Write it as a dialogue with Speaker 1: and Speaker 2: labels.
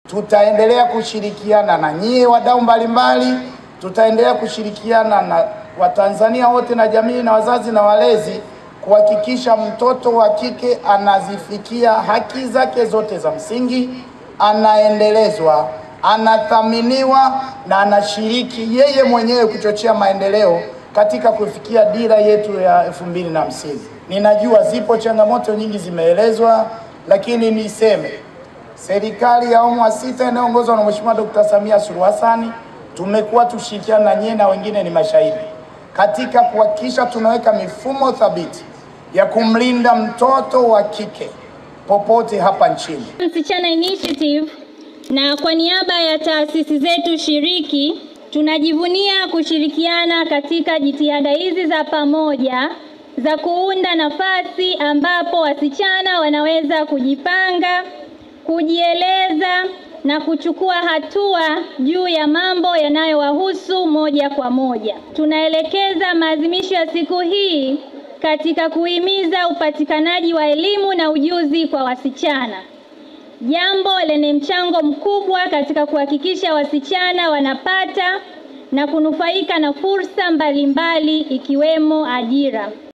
Speaker 1: Tutaendelea kushirikiana na nyie wadau mbalimbali, tutaendelea kushirikiana na Watanzania wote na jamii na wazazi na walezi kuhakikisha mtoto wa kike anazifikia haki zake zote za msingi, anaendelezwa, anathaminiwa na anashiriki yeye mwenyewe kuchochea maendeleo katika kufikia dira yetu ya 2050. Ninajua zipo changamoto nyingi zimeelezwa, lakini niseme serikali ya awamu ya 6 inayoongozwa na Mheshimiwa Dr. Samia Suluhu Hassan tumekuwa tushirikiana na nyie na wengine ni mashahidi katika kuhakikisha tunaweka mifumo thabiti ya kumlinda mtoto wa kike popote hapa nchini.
Speaker 2: Msichana Initiative na kwa niaba ya taasisi zetu shiriki tunajivunia kushirikiana katika jitihada hizi za pamoja za kuunda nafasi ambapo wasichana wanaweza kujipanga, kujieleza na kuchukua hatua juu ya mambo yanayowahusu moja kwa moja. Tunaelekeza maadhimisho ya siku hii katika kuhimiza upatikanaji wa elimu na ujuzi kwa wasichana, jambo lenye mchango mkubwa katika kuhakikisha wasichana wanapata na kunufaika na fursa mbalimbali ikiwemo ajira.